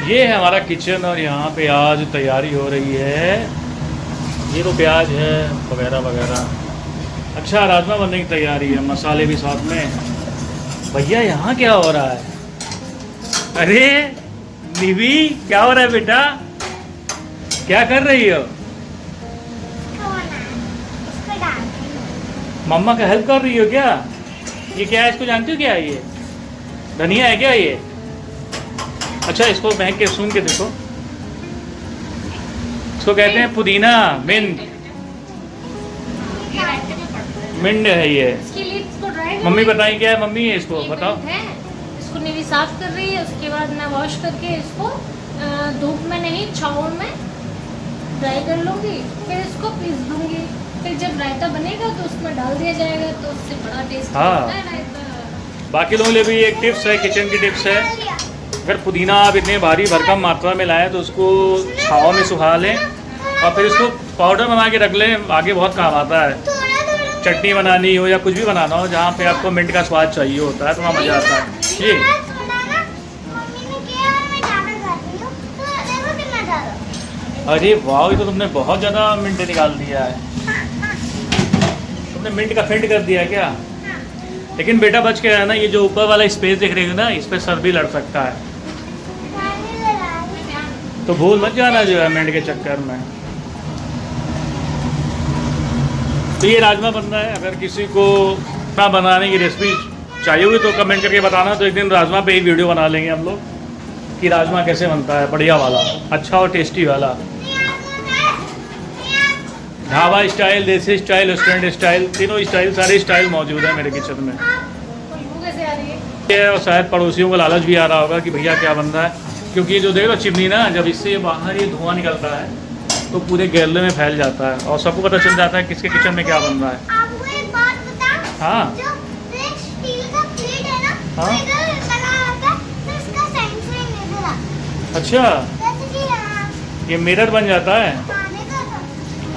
ये है हमारा किचन और यहाँ पे आज तैयारी हो रही है। ये तो प्याज है वगैरह वगैरह। अच्छा, राजमा बनने की तैयारी है, मसाले भी साथ में। भैया यहाँ क्या हो रहा है? अरे निवी, क्या हो रहा है बेटा? क्या कर रही हो? मम्मा का हेल्प कर रही हो क्या? ये क्या है, इसको जानती हो क्या है? ये धनिया है क्या ये? अच्छा, इसको महक के सूंघ के देखो। इसको कहते हैं पुदीना, मिंट। मिंट है ये। मम्मी बताइए क्या है मम्मी? ये इसको बताओ। इसको निवी साफ कर रही है, उसके बाद मैं वॉश करके इसको धूप में नहीं छाँव में ड्राई कर लूँगी, फिर इसको पीस दूँगी। फिर जब रायता बनेगा तो उसमें डाल दिया जाएगा, तो उससे बड़ा टेस्ट आता है रायता। बाकी लोगों के लिए भी एक टिप्स है, किचन की टिप्स है। अगर पुदीना आप इतने भारी भरकम मात्रा में लाएं तो उसको छाँव में सुखा लें और फिर इसको पाउडर बना के रख लें। आगे बहुत काम आता है। चटनी बनानी हो या कुछ भी बनाना हो जहाँ पे आपको मिंट का स्वाद चाहिए होता है तो वहाँ मज़ा आता है। ये अरे वाह, ये तो तुमने बहुत ज़्यादा मिंट निकाल दिया है। तुमने मिंट का फेंट कर दिया है क्या? लेकिन बेटा बच के रहना, ये जो ऊपर वाला स्पेस देख रहे हो ना, इस पर सर भी लड़ सकता है, तो भूल मत जाना जो है मिंट के चक्कर में। तो ये राजमा बन रहा है। अगर किसी को ना बनाने की रेसिपी चाहिए होगी तो कमेंट करके बताना, तो एक दिन राजमा पे ही वीडियो बना लेंगे हम लोग कि राजमा कैसे बनता है, बढ़िया वाला, अच्छा और टेस्टी वाला। ढाबा स्टाइल, देसी स्टाइल, रेस्टोरेंट स्टाइल, तीनों स्टाइल, सारे स्टाइल मौजूद है मेरे किचन में। और शायद पड़ोसियों को लालच भी आ रहा होगा कि भैया क्या बन रहा है, क्योंकि ये जो देख लो चिमनी ना, जब इससे बाहर ये धुआं निकलता है तो पूरे गैलरे में फैल जाता है और सबको पता चल जाता है किसके किचन में क्या बन रहा है। आपको एक बात बता, हाँ जो स्टील का प्लेट है ना, हाँ? वो इधर लगा रहता है, तो इसका सेंसर नहीं मिला। अच्छा, जैसे कि यहाँ ये मिरर बन जाता है। खाने का था।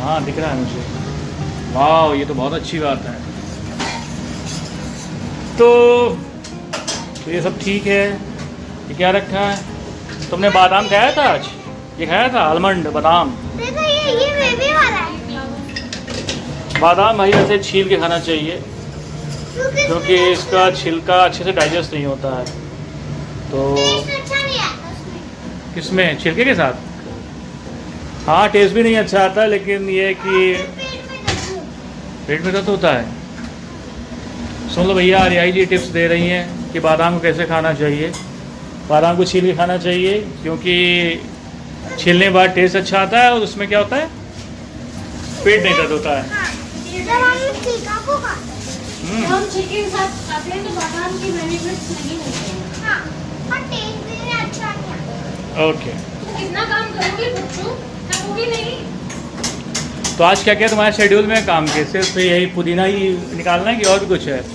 हाँ दिख रहा है मुझे। वाह, ये तो बहुत अच्छी बात है। तो ये सब ठीक है। ये क्या रखा है तुमने? बादाम खाया था आज? ये खाया था आलमंड बादाम। देखो ये बेबी वाला है। बादाम भाई वैसे छील के खाना चाहिए, क्योंकि इसमें इसका छिलका अच्छे से डाइजेस्ट नहीं होता है। तो टेस्ट अच्छा नहीं आता उसमें। किसमें? छिलके के साथ? हाँ, टेस्ट भी नहीं अच्छा आता, लेकिन ये है कि पेट में दर्द होता है। सुन लो भैया, आर्याई जी टिप्स दे रही हैं कि बादाम को कैसे खाना चाहिए। बादाम को छील के खाना चाहिए, क्योंकि छीलने के बाद टेस्ट अच्छा आता है और उसमें क्या होता है, पेट नहीं दर्द होता है। हाँ, जब हम टीका को खाते हैं, हम चिकन के साथ खाते हैं तो बादाम की बेनिफिट्स नहीं मिलते हैं। हाँ, और टेस्ट भी नहीं अच्छा नहीं आता। ओके, तो कितना काम करोगी बच्चों, थकोगी नहीं। तो आज क्या क्या तुम्हारे शेड्यूल में काम के? सिर्फ यही पुदीना ही निकालना है कि और भी कुछ है? बस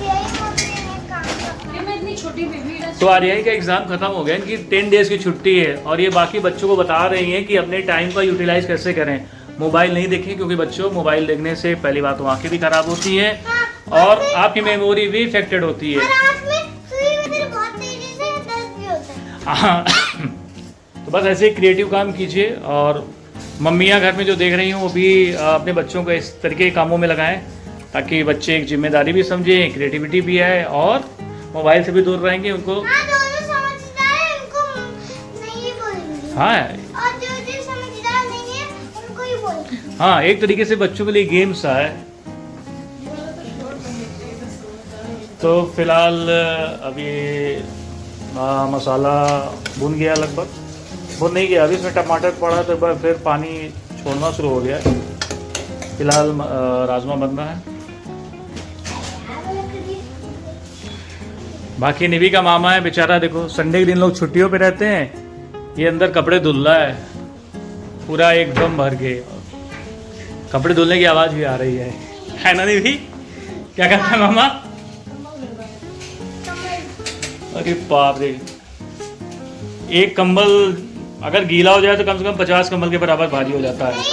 यही मम्मी ने काम करना। ये मैं इतनी छोटी बेबी तो आर्याई का एग्ज़ाम ख़त्म हो गया, इनकी 10 डेज़ की छुट्टी है और ये बाकी बच्चों को बता रही हैं कि अपने टाइम का यूटिलाइज कैसे करें। मोबाइल नहीं देखें, क्योंकि बच्चों मोबाइल देखने से पहली बात तो आँखें भी ख़राब होती है और आपकी मेमोरी भी इफेक्टेड होती है। और रात में सुई में फिर बहुत तेजी से दर्द भी होता है। हाँ, तो बस ऐसे क्रिएटिव काम कीजिए और मम्मियाँ घर में जो देख रही हैं वो भी अपने बच्चों को इस तरीके के कामों में लगाएं, ताकि बच्चे एक जिम्मेदारी भी समझें, क्रिएटिविटी भी आए और मोबाइल से भी दूर रहेंगे उनको। हाँ, दोनों समझदार हैं, उनको नहीं बोलेंगे। हाँ और जो समझदार नहीं है उनको ही बोलेंगे। हाँ, एक तरीके से बच्चों के लिए गेम्स है। तो फिलहाल अभी मसाला भुन गया, लगभग भुन नहीं गया अभी, इसमें टमाटर पड़ा तो एक बार फिर पानी छोड़ना शुरू हो गया। फिलहाल राजमा बन रहा है। बाकी निवी का मामा है बेचारा, देखो संडे के दिन लोग छुट्टियों पे रहते हैं, ये अंदर कपड़े धुल रहा है पूरा एकदम भर के। कपड़े धुलने की आवाज़ भी आ रही है ना निवी? क्या करता है मामा? अरे बाप रे, एक कंबल अगर गीला हो जाए तो कम से कम 50 कंबल के बराबर भारी हो जाता है। जब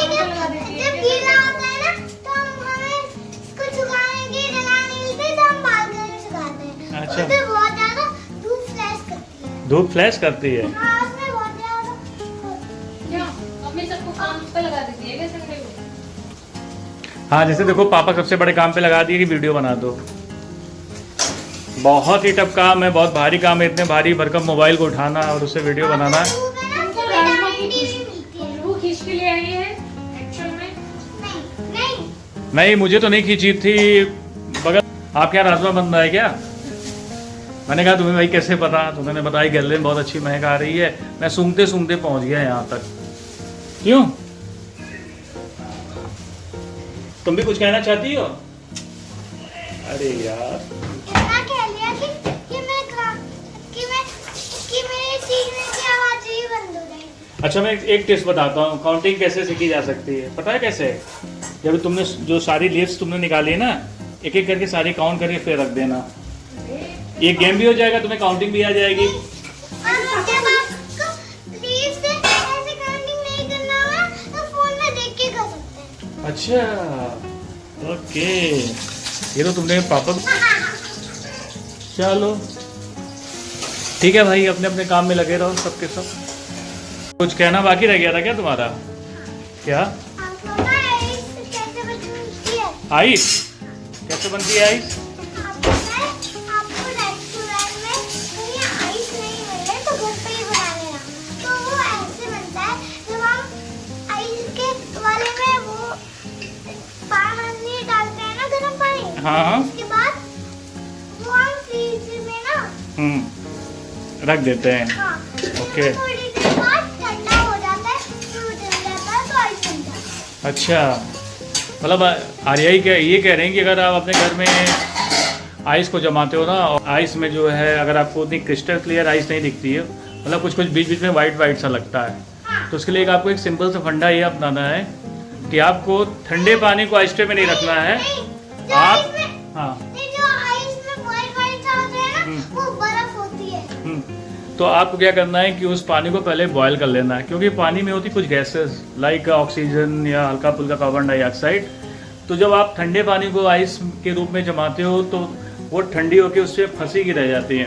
गीला होता है ना, तो हमें इसको सुखाने की जगह नहीं मिलती, तो हम बालकनी में सुखाते हैं। अच्छा। उधर बहुत ज़्यादा धूप फ्लैश करती है। धूप फ्लैश करती है। हाँ, उसमें बहुत ज्यादा क्या मम्मी सबको काम पे लगा देती है क्या संडे को? हाँ जैसे देखो पापा सबसे बड़े काम पे लगा दिए कि वीडियो बना दो। बहुत ही टफ काम है, बहुत भारी काम है, इतने भारी भरकम मोबाइल को उठाना और उससे वीडियो बनाना। धूप है ना, तुमको तो राजमा की विटामिन डी भी मिलती है। वो खींच के ले आई है एक्चुअल में। नहीं नहीं मुझे तो नहीं खींची थी बगल। आपके यहाँ राजमा बन रहा है क्या? मैंने कहा तुम्हें भाई कैसे पता, तो मैंने बताया गैलरी में बहुत अच्छी महक आ रही है। मैं सूंघते सूंघते पहुंच गया यहाँ तक। क्यों तुम भी कुछ कहना चाहती हो? अरे यार इतना कह लिया कि मेरे सीखने की आवाज ही बंद हो जाएगी। अच्छा मैं एक टिप्स बताता हूँ काउंटिंग कैसे सीखी जा सकती है। पता है कैसे? जब तुमने जो सारी लीव्स तुमने निकाली है ना, एक एक करके सारी काउंट करके फिर रख देना। ये गेम भी हो जाएगा, तुम्हें काउंटिंग भी आ जाएगी। और जब आपको लीव से ऐसे काउंटिंग नहीं करना होगा तो फोन में देख के कर सकते हैं। अच्छा ओके, ये तो तुमने पापा। चलो ठीक है भाई, अपने अपने काम में लगे रहो सबके सब। कुछ कहना बाकी रह गया था क्या तुम्हारा? क्या? आपको ना आइस कैसे बनती है? आइस कैसे बनती है? आइस आपको रेस्टोरेंट में कहीं आइस नहीं मिले तो घर पे ही बना लेना। तो वो ऐसे बनता है, जब हम आइस के वाले में वो पानी डालते हैं ना, गर्म पानी। हाँ उसके बाद वो हम फ्रिज में ना, रख देते हैं। हाँ, ओके। थोड़ी देर बाद ठंडा हो जाता है, फिर वो जम जाता है तो आइस बन जाता है। अच्छा मतलब आर्याई क्या ये कह रहे हैं कि अगर आप अपने घर में आइस को जमाते हो ना, और आइस में जो है अगर आपको उतनी क्रिस्टल क्लियर आइस नहीं दिखती है, मतलब कुछ कुछ बीच बीच में वाइट वाइट सा लगता है, तो उसके लिए आपको एक सिंपल सा फंडा ये अपनाना है कि आपको ठंडे पानी को आइस ट्रे में नहीं रखना है। जो आप आइस में हाँ नहीं, जो आइस में वाइट वाइट सा होता है ना, वो बर्फ होती है। तो आपको क्या करना है कि उस पानी को पहले बॉयल कर लेना है, क्योंकि पानी में होती कुछ गैसेस लाइक ऑक्सीजन या हल्का फुल्का कार्बन डाइऑक्साइड। तो जब आप ठंडे पानी को आइस के रूप में जमाते हो तो वो ठंडी होकर उससे फंसी की रह जाती है।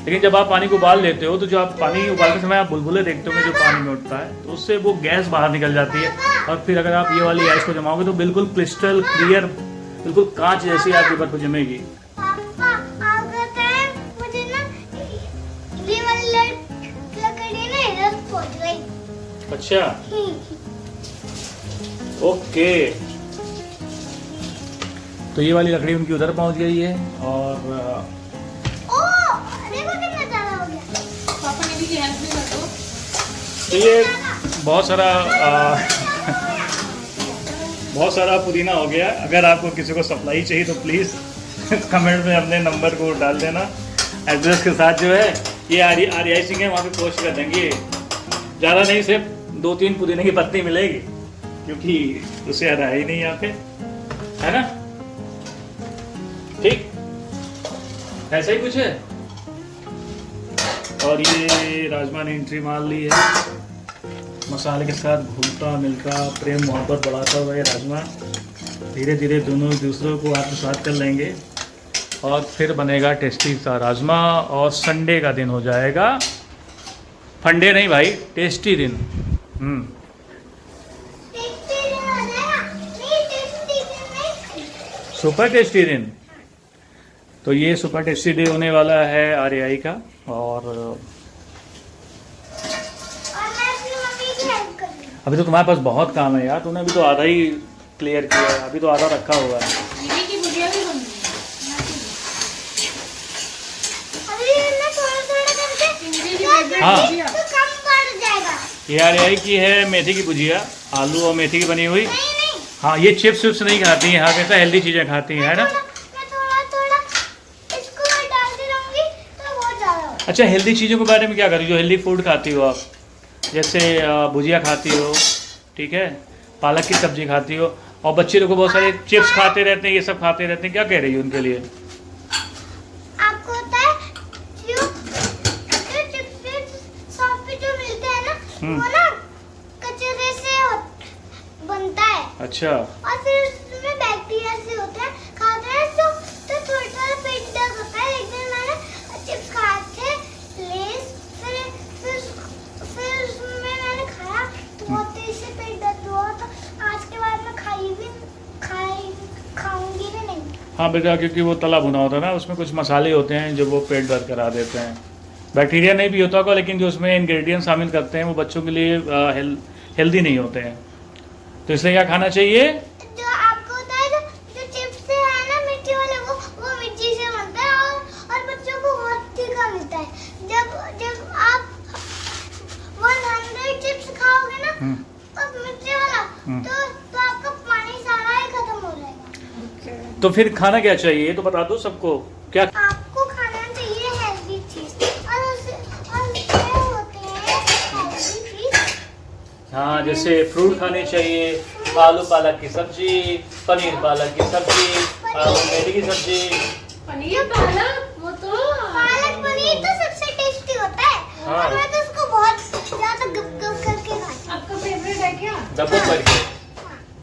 लेकिन जब आप पानी को उबाल लेते हो तो जो आप पानी उबालते समय आप बुलबुले देखते हो जो पानी में उठता है, तो उससे वो गैस बाहर निकल जाती है। और फिर अगर आप ये वाली आइस को जमाओगे तो बिल्कुल क्रिस्टल क्लियर, बिल्कुल कांच जैसी आपकी बर्फ जमेगी। पापा आप कहते हैं मुझे ना ये वाली लकड़ी ना इधर पहुंच गई। अच्छा ओके, तो ये वाली लकड़ी उनकी उधर पहुंच गई है। और ओ देखो कितना ज्यादा हो गया। पापा ने भी हेल्प भी कर दो। तो ये बहुत सारा पुदीना हो गया। अगर आपको किसी को सप्लाई चाहिए तो प्लीज़ कमेंट में अपने नंबर को डाल देना, एड्रेस के साथ जो है। ये आर्याई सिंह है, वहाँ पे पोस्ट कर देंगे। ज़्यादा नहीं, सिर्फ 2-3 पुदीने की पत्ती मिलेगी, क्योंकि उसे आ रहा ही नहीं यहाँ पे, है ना? ठीक, ऐसा ही कुछ है। और ये राजमा ने एंट्री मार ली है, मसाले के साथ घुलता मिलता प्रेम मोहब्बत बढ़ाता हुआ ये राजमा धीरे धीरे दोनों दूसरों को आत्मसात कर लेंगे और फिर बनेगा टेस्टी सा राजमा। और संडे का दिन हो जाएगा, फंडे नहीं भाई, टेस्टी दिन। टेस्टी दिन हो जाएगा। नहीं टेस्टी दिन नहीं, सुपर टेस्टी दिन। तो ये सुपर टेस्टी डे होने वाला है आर्याई का। और और मैं अपनी मम्मी की हेल्प करूँगी। अभी तो तुम्हारे पास बहुत काम है यार, तूने अभी तो आधा ही क्लियर किया है, अभी तो आधा रखा हुआ है। दीदी की भुजिया भी बन गई। अभी मैं थोड़ा थोड़ा करके इमली की कर हाँ। दूँगी तो कम पड़ जाएगा। ये आर्याई की है मेथी की भुजिया, आलू और मेथी की बनी हुई। नहीं नहीं, हाँ ये चिप्स विप्स नहीं खाती हैं, हाँ कैसा हेल्दी चीज़ें खाती हैं, है ना? मैं थोड़ा थोड़ा इसको डालती रहूँगी तो बहुत ज़्यादा होगा। अच्छा हेल्दी चीज़ों के बारे में क्या करी, जो हेल्दी फूड खाती हो आप, जैसे भुजिया खाती हो, ठीक है, पालक की सब्जी खाती हो, और बच्चे लोग को बहुत सारे चिप्स खाते रहते हैं, ये सब खाते रहते हैं, क्या कह रही हो उनके लिए? आपको होता है जो चिप्स शॉप पे जो मिलते हैं ना, वो ना कचरे से बनता है। अच्छा और फिर उसमें बैक्टीरिया से होता है, खाते हैं तो थोड़ा थोड़ा पेट दर्द होता है। एक दिन मैंने चिप्स खाए थे लेस हाँ बेटा, क्योंकि वो तला भुना होता है ना, उसमें कुछ मसाले होते हैं जो वो पेट दर्द करा देते हैं। बैक्टीरिया नहीं भी होता होगा, लेकिन जो उसमें इंग्रेडिएंट शामिल करते हैं वो बच्चों के लिए हेल्दी नहीं होते हैं। तो इसलिए क्या खाना चाहिए? जो आपको होता है जो चिप्स है ना मिर्ची वाले, वो मिर्ची से बनता है और बच्चों को बहुत तीखा मिलता है। जब आप 100 चिप्स खाओगे ना और मिर्ची वाला, तो आपका पानी सारा ही खत्म हो जाएगा। तो फिर खाना क्या चाहिए ये तो बता दो सबको। क्या आपको खाना चाहिए हेल्दी चीज और उससे होते हैं हेल्दी चीज। हाँ, जैसे फ्रूट खाने चाहिए, आलू पालक की सब्जी, पनीर पालक की सब्जी, आलू मेथी की सब्जी। पनीर पालक, वो तो पालक पनीर तो सबसे टेस्टी होता है। हाँ। और मैं तो उसको बहुत ज्यादा गप करके खाती हूँ। आपका फेवरेट है क्या? डब्बों भर के।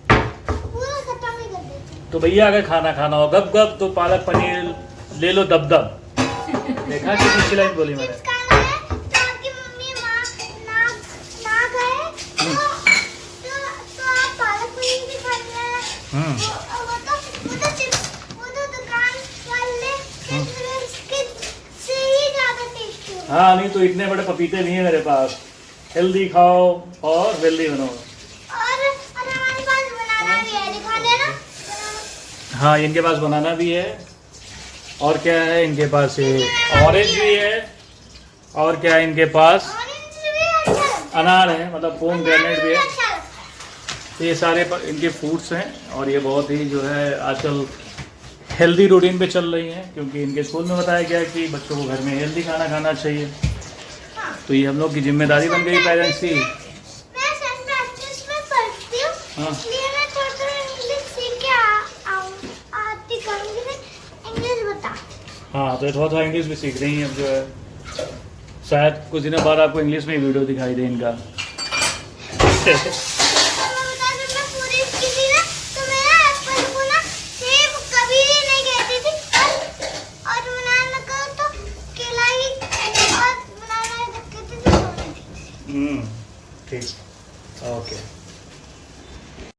पूरा खत्म ही कर देती हूँ। तो भैया अगर खाना खाना हो गप गप तो पालक पनीर ले लो दब दब। देखा कितनी लाइन बोली मैंने। चिप्स खाना है तो आपकी मम्मी माँ ना खाए तो आप पालक पनीर भी खा लेना। वो तो चिप्स, वो तो दुकान वाले के से ही ज्यादा टेस्टी होगा। हाँ, नहीं तो इतने बड़े पपीते नहीं है मेरे पास। हेल्दी खाओ और हेल्दी बनो। और हमारे पास बनाना भी है, दिखा देना बनाना। हाँ, इनके पास बनाना भी है। और क्या है इनके पास? ऑरेंज भी है। और क्या है इनके पास? ऑरेंज भी अच्छा लगता है। अनार है, मतलब पोम ग्रेनेड भी है। अच्छा लगता है। तो ये सारे इनके फ्रूट्स हैं और ये बहुत ही जो है आजकल हेल्दी रूटीन पे चल रही हैं, क्योंकि इनके स्कूल में बताया गया कि बच्चों को घर में हेल्दी खाना खाना चाहिए। हाँ। तो ये हम लोग की जिम्मेदारी बन गई पेरेंट्स की। मैं सेंट बैप्टिस्ट में पढ़ती हूँ, हाँ। इसलिए मैं थोड़ा इंग्लिश सीख के आती करूँगी। इंग्लिश बता। हाँ, तो थोड़ा थोड़ा इंग्लिश भी सीख रही हैं अब जो है। शायद कुछ दिनों बाद आपको इंग्लिश में वीडियो दिखाई दे इनका। मैं बता दूँ, मैं पूरी इसकी थी ना, तो मैं ना एप्पल को ना सेब कभी नहीं कहती थी और बनाना को तो केला ही और बनाना कहती थी। ठीक।